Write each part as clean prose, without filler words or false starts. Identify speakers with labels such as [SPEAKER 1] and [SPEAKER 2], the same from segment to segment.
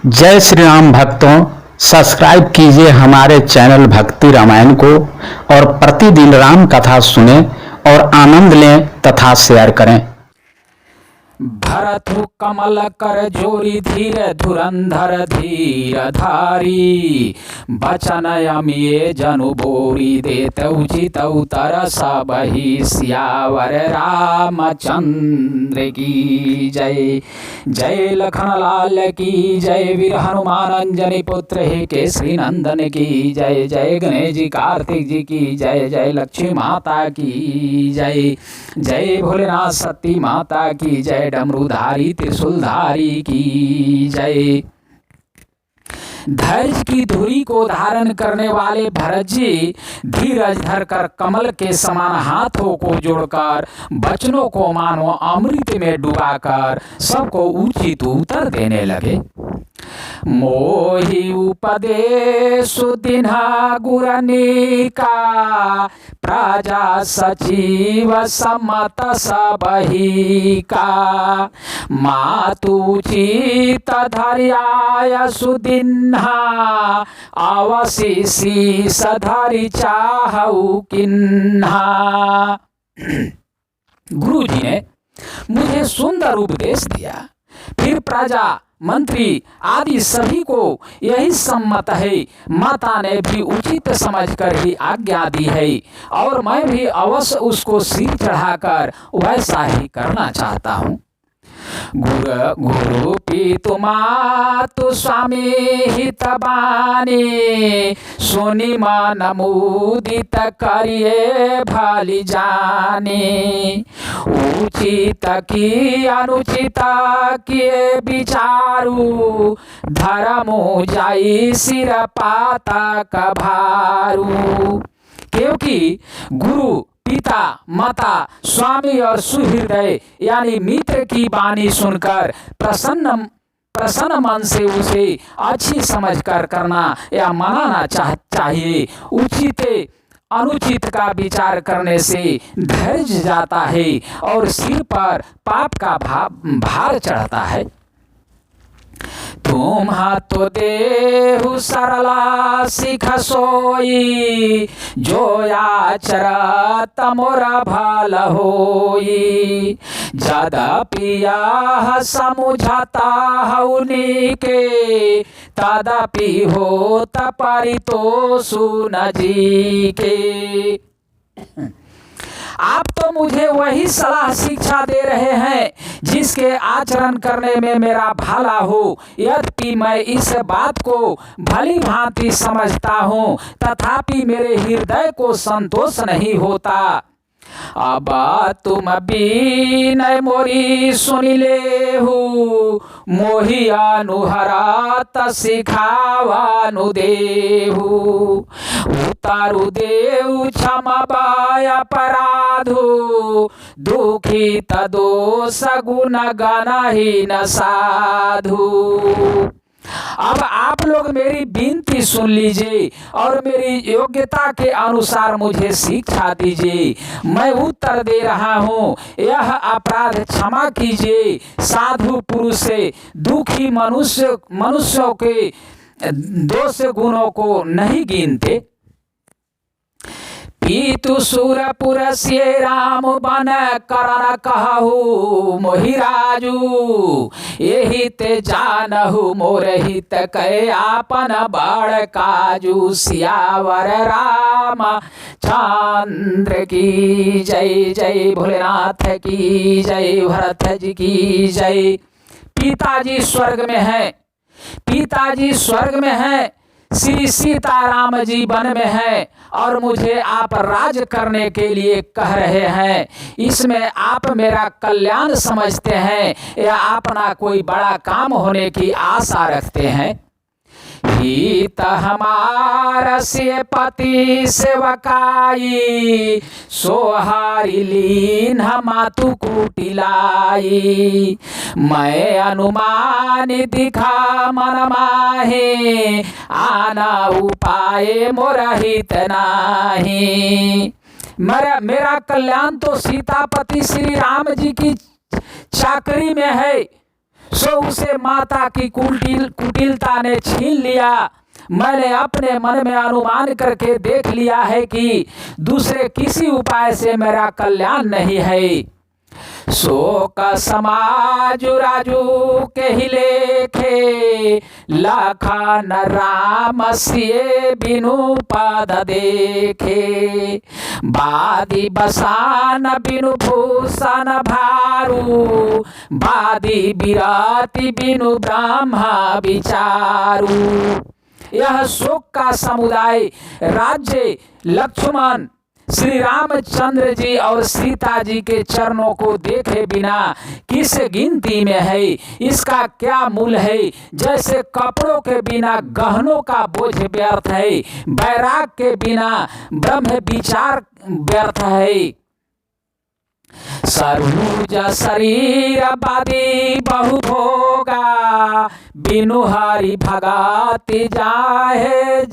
[SPEAKER 1] जय श्री राम भक्तों, सब्सक्राइब कीजिए हमारे चैनल भक्ति रामायण को और प्रतिदिन राम कथा सुने और आनंद लें तथा शेयर करें।
[SPEAKER 2] भरतु कमल कर जोरी धीर धुरंधर धीर धारी बचन अमिये जनु बोरी देत उचित उतर सबहि सियावर रामचंद्र की जय। जय लखन लाल की जय, वीर हनुमान अंजनी पुत्र ही केसरी नंदन की जय। जय गणेश जी कार्तिक जी की जय। जय लक्ष्मी माता की जय। जय भोलेनाथ सती माता की जय। डमरूधारी त्रिशूलधारी की जय। धैर्य की धुरी को धारण करने वाले भरत जी धीरज धरकर कमल के समान हाथों को जोड़कर वचनों को मानो अमृत में डुबाकर सबको उचित उत्तर देने लगे। मोहि उपदेश दिन्हा गुरनिका प्रजा सचिव सम्मत सबहि का। मातु चित धर्याय सुदिन्हा अवशिषि सधरि चाहु किन्हा। गुरु जी ने मुझे सुंदर उपदेश दिया, फिर प्रजा मंत्री आदि सभी को यही सम्मत है। माता ने भी उचित समझकर ही आज्ञा दी है और मैं भी अवश्य उसको सिर चढ़ाकर वैसा ही करना चाहता हूँ। गुरु पितु मातु स्वामी हित बानी सुनि मन मुदित करिए भली जानी। उचित की अनुचित किए विचारू धर्मो जाई सिर पातक भारू। क्योंकि गुरु पिता माता स्वामी और सुहृदय यानी मित्र की वाणी सुनकर प्रसन्न मन से उसे अच्छी समझकर करना या मनाना चाहिए। उचित अनुचित का विचार करने से धैर्य जाता है और सिर पर पाप का भार चढ़ता है। तुम तो देहु सरला सिख सोई जो आचरत मोरा भल होई। यद्यपि यह समुझता हउनी के तदपि होत परितोष न जी के। आप तो मुझे वही सलाह शिक्षा दे रहे हैं जिसके आचरण करने में मेरा भला हो। यद्यपि मैं इस बात को भली भांति समझता हूँ तथापि मेरे हृदय को संतोष नहीं होता। अब तुम बीनय मोरी सुनि लेहु मोहि अनुहरत सिखावानु देहु। उतारु देहु क्षमबाय अपराधु दुखित दोष गुण गणहीन साधु। अब आप लोग मेरी विनती सुन लीजिए और मेरी योग्यता के अनुसार मुझे शिक्षा दीजिए। मैं उत्तर दे रहा हूँ, यह अपराध क्षमा कीजिए। साधु पुरुष से दुखी मनुष्यों के दोष गुणों को नहीं गिनते। पीतु सुरपुर से राम बन करन कहु मोहि राजू। यही ते जानहु मोर हित कै आपन बड़ काजू। सियावर राम चंद्र की जय। जय भोलेनाथ की जय। भरत जी की जय। पिताजी स्वर्ग में है, पिताजी स्वर्ग में है, श्री सीताराम जी वन में है और मुझे आप राज करने के लिए कह रहे हैं। इसमें आप मेरा कल्याण समझते हैं या अपना कोई बड़ा काम होने की आशा रखते हैं। हित हमार से पति सेवकाई सोहारी लीन मातु कुटिलाई। मैं अनुमान दिखा मन माहे आना उपाय मोरा हित नाही। मेरा कल्याण तो सीतापति श्री राम जी की चाकरी में है सो उसे माता की कुटिलता ने छीन लिया। मैंने अपने मन में अनुमान करके देख लिया है कि दूसरे किसी उपाय से मेरा कल्याण नहीं है। शोक समाज राजू के ही लेखे, लखन राम सिए बिनु पद देखे। बादी बसान बिनु भूषण भारू, बादी बिराती बिनु ब्रह्म विचारू। यह शोक का समुदाय राज्य लक्ष्मण श्री रामचंद्र जी और सीता जी के चरणों को देखे बिना किस गिनती में है। इसका क्या मूल है? जैसे कपड़ों के बिना गहनों का बोझ व्यर्थ है, बैराग के बिना ब्रह्म विचार व्यर्थ है। सरूज शरीर बादी बहु भोगा, बिनु हरि भगति जाए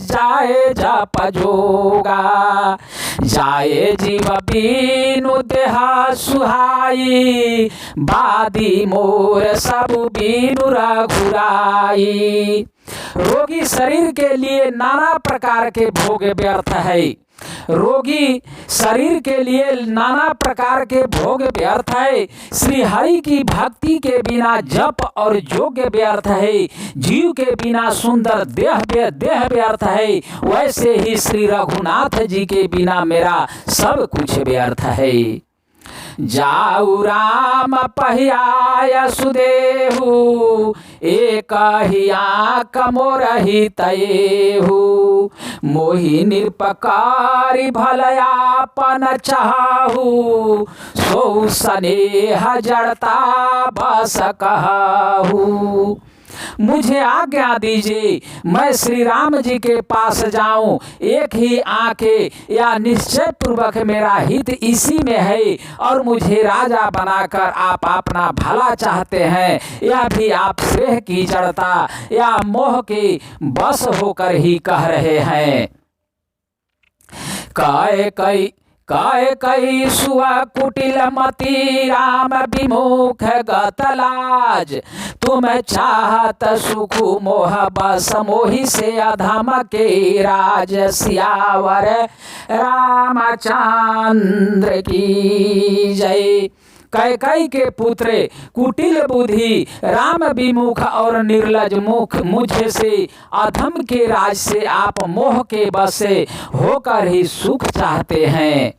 [SPEAKER 2] जप जोगा। जाए जीव बिनु देह सुहाई, बादी मोर सब बिनु रघुराई। रोगी शरीर के लिए नाना प्रकार के भोग व्यर्थ है। रोगी शरीर के लिए नाना प्रकार के भोग व्यर्थ है। श्री हरि की भक्ति के बिना जप और योग्य व्यर्थ है। जीव के बिना सुंदर देह व्यर्थ है। वैसे ही श्री रघुनाथ जी के बिना मेरा सब कुछ व्यर्थ है। जाऊ राम पहिया सुदेहु, एक ही आँख मोरहि तयेहु। मोहि निरपकारी भलयापन चाहू, सो स्नेह जड़ता बस कहू। मुझे आज्ञा दीजिए, मैं श्री राम जी के पास जाऊं। एक ही आंखें या निश्चय पूर्वक मेरा हित इसी में है, और मुझे राजा बनाकर आप अपना भला चाहते हैं। यह भी आप श्रेय की जड़ता या मोह के बस होकर ही कह रहे हैं। कई सुआ कुटिल मति राम विमुख गतलाज। तुम चाहत सुख मोह बस, मोहि से अधम के राज। सियावर रामचंद्र की जय। कैकई के पुत्र कुटिल बुद्धि, राम विमुख और निर्लज मुख, मुझे से अधम के राज से आप मोह के बसे होकर ही सुख चाहते हैं।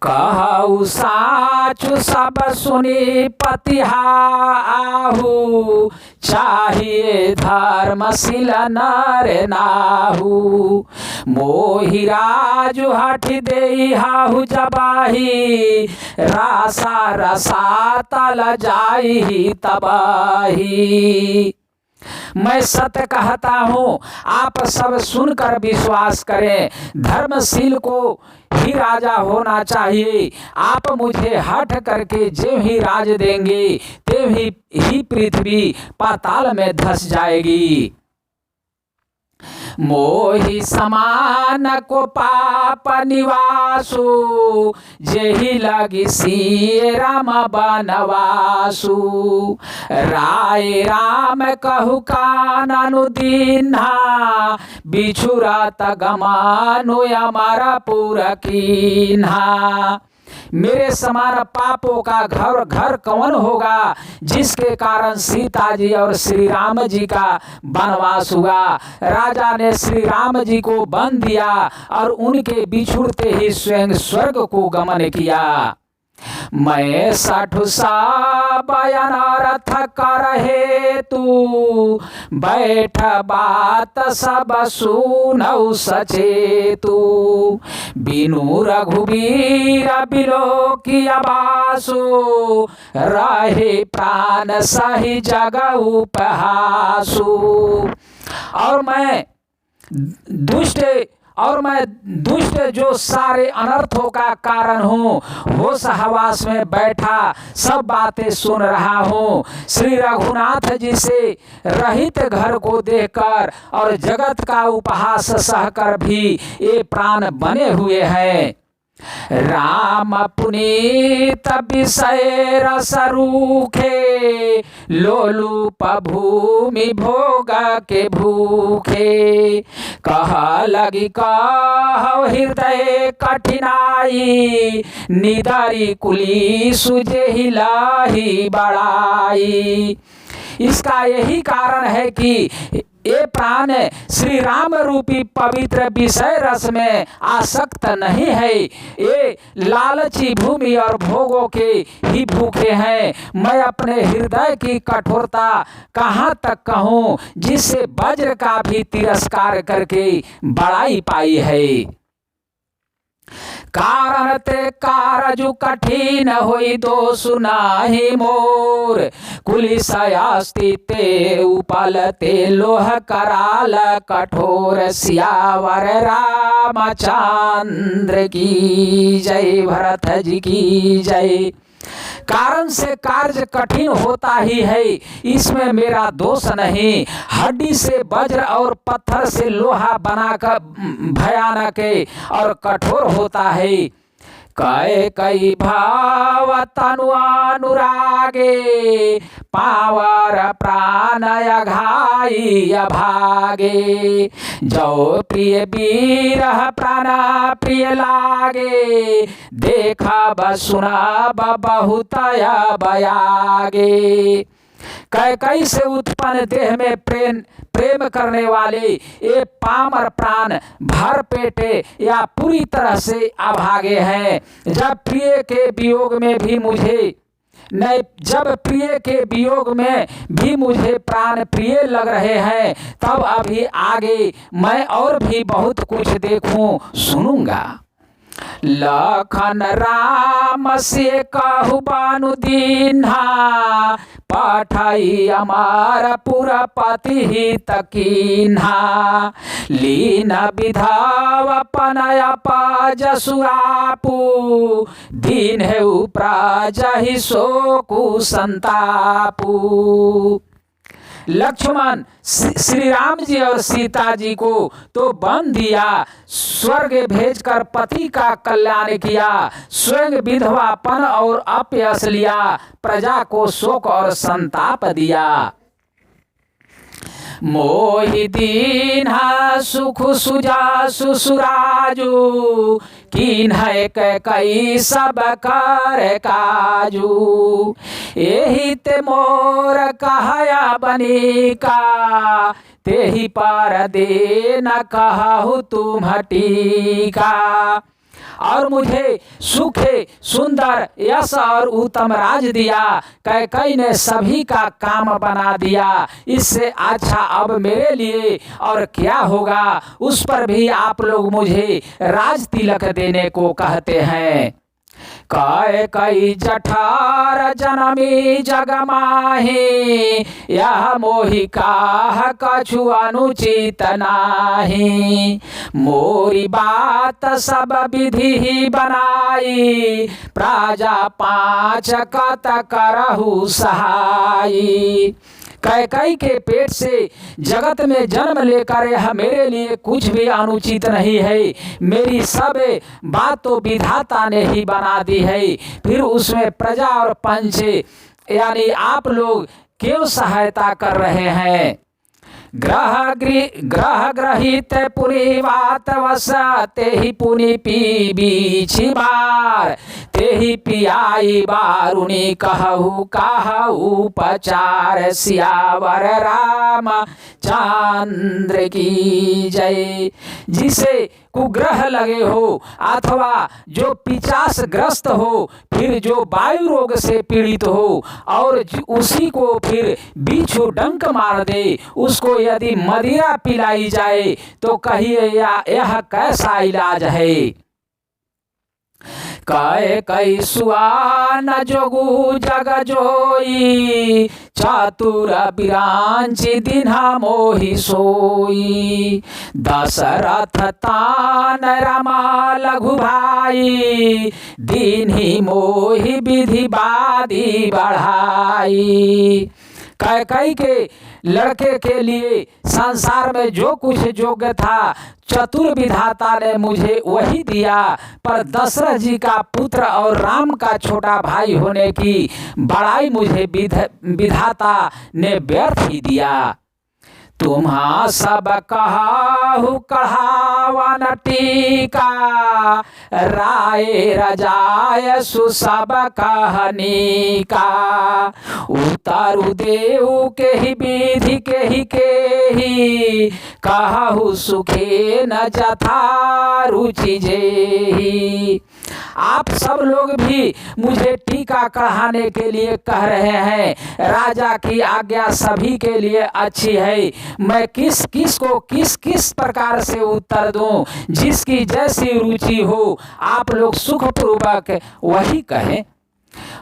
[SPEAKER 2] कहु साचु सब सुनी पतिहाहु, चाहिए धर्मशील नर नाहु। मोहि राजु हठ देहाहु जबाही, रासा रसा तल जाई तबाही। मैं सत्य कहता हूँ, आप सब सुनकर विश्वास करें। धर्मशील को ही राजा होना चाहिए। आप मुझे हठ करके जो ही राज देंगे, ते ही पृथ्वी पाताल में धस जाएगी। मोहि समान को पाप निवासु, जेहि लगी सिए राम बनवासु। राय राम कहु काननु दीन्हा, बिछुरत गमानु अमर पुर कीन्हा। मेरे समान पापों का घर कौन होगा, जिसके कारण सीता जी और श्री राम जी का वनवास हुआ। राजा ने श्री राम जी को बंद दिया और उनके बिछुड़ते ही स्वयं स्वर्ग को गमन किया। मैं 60 बयन रथ कर हेतु, बैठ बात सब सुनौ सचेतु। बिनु रघुवीर बिलो की आवासु, रहे प्राण सही जग उपहासु। और मैं दुष्ट जो सारे अनर्थों का कारण हूँ, होश हवास में बैठा सब बातें सुन रहा हूँ। श्री रघुनाथ जी से रहित घर को देखकर और जगत का उपहास सहकर भी ये प्राण बने हुए हैं। राम पुनीत विषय रस रूखे, लोलुप भूमि भोग के भूखे। कह लगी कह हृदय कठिनाई, निदरी कुली सुजेहि लाही बड़ाई। इसका यही कारण है कि ये प्राण श्री राम रूपी पवित्र विषय रस में आसक्त नहीं है। ये लालची भूमि और भोगों के ही भूखे हैं। मैं अपने हृदय की कठोरता कहाँ तक कहूँ, जिससे वज्र का भी तिरस्कार करके बड़ाई पाई है। कारण ते कारजु कठिन होई दो सुनाही मोर, कुलिसयास्ति ते उपलते लोह कराल कठोर। सियावर रामचंद्र की जय, भरत जी की जय। कारण से कार्य कठिन होता ही है, इसमें मेरा दोष नहीं। हड्डी से वज्र और पत्थर से लोहा बनाकर भयानक और कठोर होता है। कई कई भाव तनु अनुरागे, पावर प्राण अघाई अभागे। जो प्रिय बीरह प्राण प्रिय लागे, देखा सुना बहुत बयागे। कैकई से उत्पन्न देह में प्रेम करने वाले ये पामर प्राण भर पेटे या पूरी तरह से अभागे हैं। जब प्रिय के वियोग में भी मुझे प्राण प्रिय लग रहे हैं, तब अभी आगे मैं और भी बहुत कुछ देखूं सुनूंगा। लखन राम से कहु बानु दीन्हा, पठाई अमार पुरपति ही तकीन्हा। लीन विधाव पनय जसुरापू, दीन है उपराजहि शोकु संतापू। लक्ष्मण श्री राम जी और सीता जी को तो वन दिया, स्वर्ग भेजकर पति का कल्याण किया, स्वयं विधवापन और अपयश लिया, प्रजा को शोक और संताप दिया। मोहि दीन्हा सुख सुजा सुसुराजू, कीन्ह कई सब कर काजू। एहि ते मोर कहया बनिका, तेहि पर दे न कहु तुम टीका। और मुझे सुखे सुंदर यश और उत्तम राज दिया, कैकई ने सभी का काम बना दिया। इससे अच्छा अब मेरे लिए और क्या होगा। उस पर भी आप लोग मुझे राज तिलक देने को कहते हैं। कई जठार जनमी जग माही, यह मोहि काह कछु अनुचित नाही। मोरी बात सब विधि ही बनाई, प्रजा पाँच कत करहु सहाई। कैकई के पेट से जगत में जन्म लेकर यह मेरे लिए कुछ भी अनुचित नहीं है। मेरी सब बात तो विधाता ने ही बना दी है, फिर उसमें प्रजा और पंच यानी आप लोग क्यों सहायता कर रहे हैं। ग्रह ग्रहित पुनि वात वस, तेहि पुनि पी बीछि बार। तेहि पियाई बारुणी कहु कहु उपचार। सियावर राम चंद्र की जय। जिसे कुग्रह लगे हो अथवा जो पिचास ग्रस्त हो, फिर जो वायु रोग से पीड़ित हो और उसी को फिर बिच्छू डंक मार दे, उसको यदि मदिरा पिलाई जाए तो कहिए यह कैसा इलाज है। कई सुआन जोगु जग जोई, चातुर बिरांची दिन्हा मोहि सोई। दशरथ तान रमा लघु भाई, दीन्ही मोहि विधि बादी बढ़ाई। कैकई के लड़के के लिए संसार में जो कुछ योग्य था चतुर विधाता ने मुझे वही दिया, पर दशरथ जी का पुत्र और राम का छोटा भाई होने की बड़ाई मुझे विधाता ने व्यर्थ ही दिया। तुम्हा सब कहाहु कढ़ावन टीका, राय रजाय सुसब कहनी का। उतारू देऊ के ही विधि के ही, कहु सुखे न जथा रुचि जेहि। आप सब लोग भी मुझे टीका कढ़ाने के लिए कह रहे हैं। राजा की आज्ञा सभी के लिए अच्छी है, मैं किस किस को किस किस प्रकार से उत्तर दूं, जिसकी जैसी रुचि हो आप लोग सुखपूर्वक वही कहें।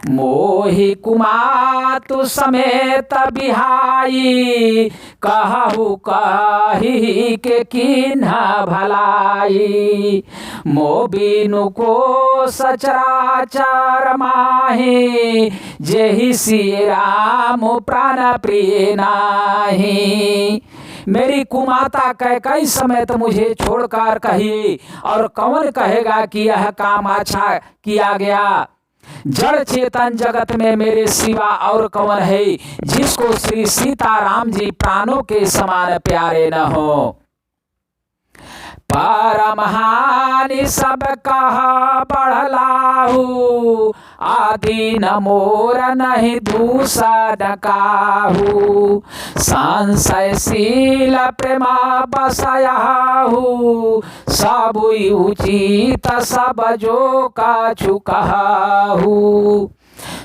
[SPEAKER 2] मोहि कुमातु समेत बिहाई, कहु कही के किन्ह भलाई। मो बिनु को सचराचर माही, जेहि सिय राम प्राण प्रिय नाही। मेरी कुमाता कैकई समेत मुझे छोड़कर कही, और कौन कहेगा कि यह काम अच्छा किया गया। जड़ चेतन जगत में मेरे सिवा और कौन है, जिसको श्री सीताराम जी प्राणों के समान प्यारे न हो। परमहानि सब कहा बढ़लाहू, आदि न मोर नहीं दूसर काहू। संशयशील प्रेमा बसयाहू, सब उचित सब जो कछु कहू।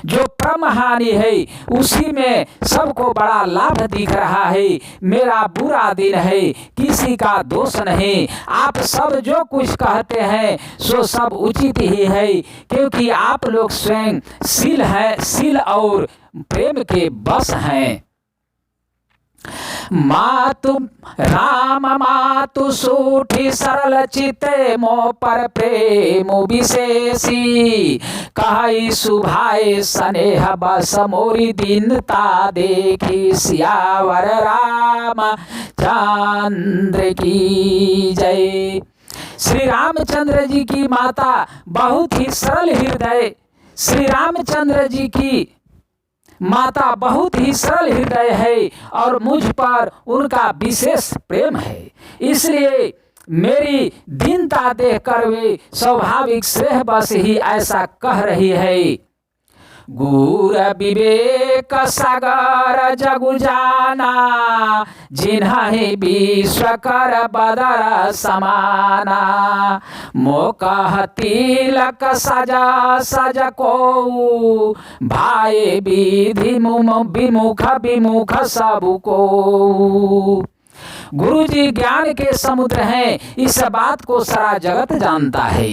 [SPEAKER 2] जो परमहानि है उसी में सबको बड़ा लाभ दिख रहा है। मेरा बुरा दिन है, किसी का दोष नहीं। आप सब जो कुछ कहते हैं सो सब उचित ही है, क्योंकि आप लोग स्वयं शील और प्रेम के बस हैं। मातु राम मातु सूठी सरल चिते, मोह पर प्रेम विशेषी। कहि सुभाए स्नेह बस मोरी दीनता देखी, सियावर राम चंद्र की जय। श्री रामचंद्र जी की माता बहुत ही सरल हृदय, श्री रामचंद्र जी की माता बहुत ही सरल हृदय है और मुझ पर उनका विशेष प्रेम है। इसलिए मेरी दीनता देखकर वे स्वाभाविक स्नेह बस ही ऐसा कह रही है। गुर विवेक सागर जगु जाना, जिन्हि विश्व कर बदर समाना। मोकह तिलक सजा सज को, भाई विधि विमुख विमुख सब को। गुरु जी ज्ञान के समुद्र हैं, इस बात को सारा जगत जानता है।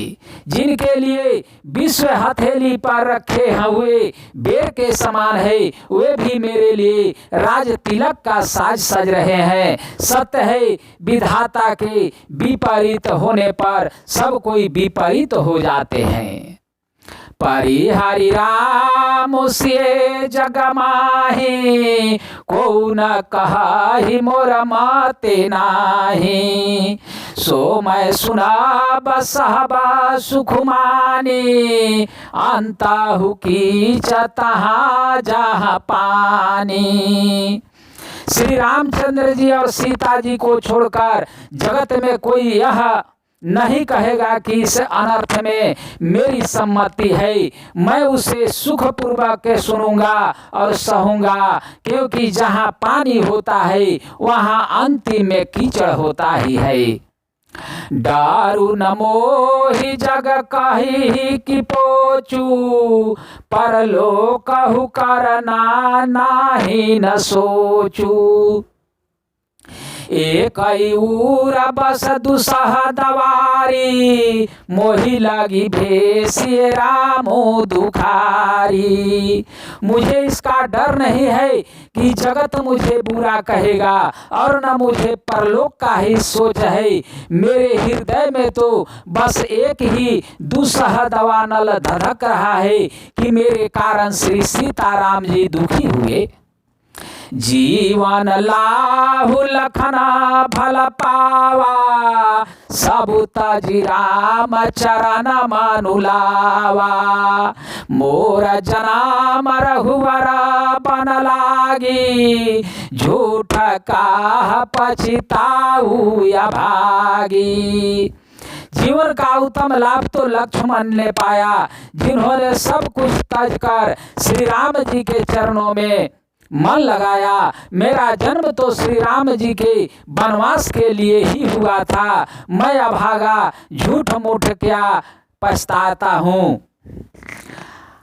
[SPEAKER 2] जिनके लिए विश्व हथेली पर रखे हुए बेर के समान है, वे भी मेरे लिए राज तिलक का साज सज रहे हैं। सत्य है, विधाता के विपरीत होने पर सब कोई विपरीत हो जाते हैं। परिहरि राम सिए जग माही, को न कहाहि मोर मते नाही। सो मैं सुना बसहबा सुख मानी, अंताहु कीच तहाँ जहाँ पानी। श्री रामचंद्र जी और सीता जी को छोड़कर जगत में कोई यह नहीं कहेगा कि इस अनर्थ में मेरी सम्मति है। मैं उसे सुखपूर्वक सुनूंगा और सहूंगा, क्योंकि जहाँ पानी होता है वहाँ अंतिम में कीचड़ होता ही है। डारू न मोहि जग कही कि पोचू, परलोक कहु करना नाही न सोचू। एक उर बस दुसह दवारी, मोहि लगी भेसिए रामो दुखारी। मुझे इसका डर नहीं है कि जगत मुझे बुरा कहेगा, और न मुझे परलोक का ही सोच है। मेरे हृदय में तो बस एक ही दुसह दवानल धधक रहा है कि मेरे कारण श्री सीताराम जी दुखी हुए। जीवन लाहु लखना भल पावा, सबु तजी राम चरण मनुलावा। मोर जनाम रघुवर बन लागी, झूठ काह पछिताऊ या भागी। जीवन का उत्तम लाभ तो लक्ष्मण ने पाया, जिन्होंने सब कुछ त्याज कर श्री राम जी के चरणों में मन लगाया। मेरा जन्म तो श्री राम जी के वनवास के लिए ही हुआ था, मैं अभागा झूठ मूठ क्या पछताता हूँ।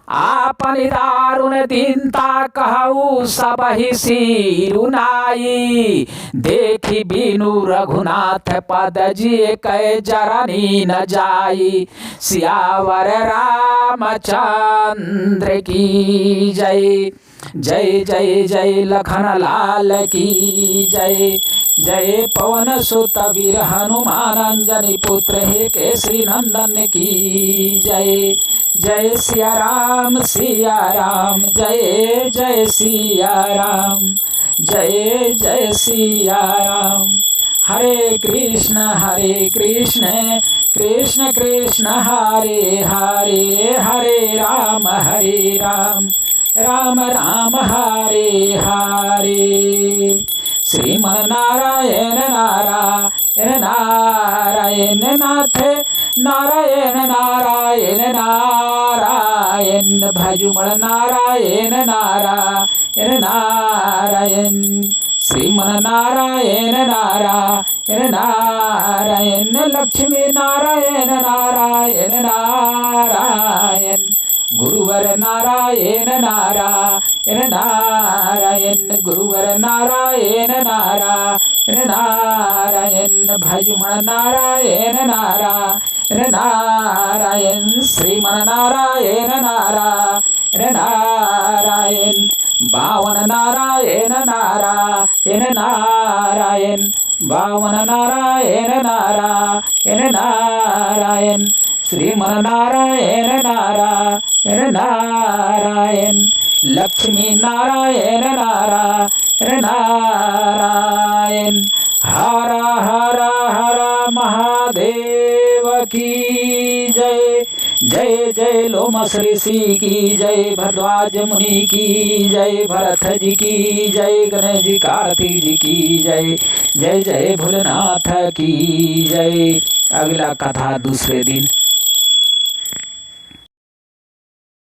[SPEAKER 2] आपन दारुण दीनता कहू सबहि सिरुनाई, देखी बीनु रघुनाथ पद जिए कै जरनी न जाई। सियावर रामचंद्र की जय। जय जय जय लखन लाल की जय। जय पवन सुत वीर हनुमान अंजनी पुत्र हे केसरी नंदन की जय। जय सिया राम जय जय सिया राम, जय जय सिया राम। हरे कृष्ण कृष्ण कृष्ण हरे हरे, हरे राम राम राम हरे हरे। श्रीमन नारायण नारायण नारायण नाथ, नारायण नारायण नारायण भजुमण नारायण नारायण नारायण। श्रीमन नारायण नारायण नारायण, लक्ष्मी नारायण नारायण नारायण। गुरुवर नारायण नारायण नारायण, गुरुवर नारायण नारायण नारायण भजुमण नारायण नारायण नारायण। श्रीमन नारायण नारायण नारायण, बावन नारायण नारायण नारायण, बावन नारायण नारायण नारायण। श्रीमन नारायण नारायण नारायण, लक्ष्मी नारायण नारायण नारायण। हर हर हर महादेव की जय। जय जय लोमस ऋषि की जय, भरद्वाज मुनि की जय, भरत जी की जय, गणेश जी कार्तिक जी की जय। जय जय भोलेनाथ की जय। अगला कथा दूसरे दिन।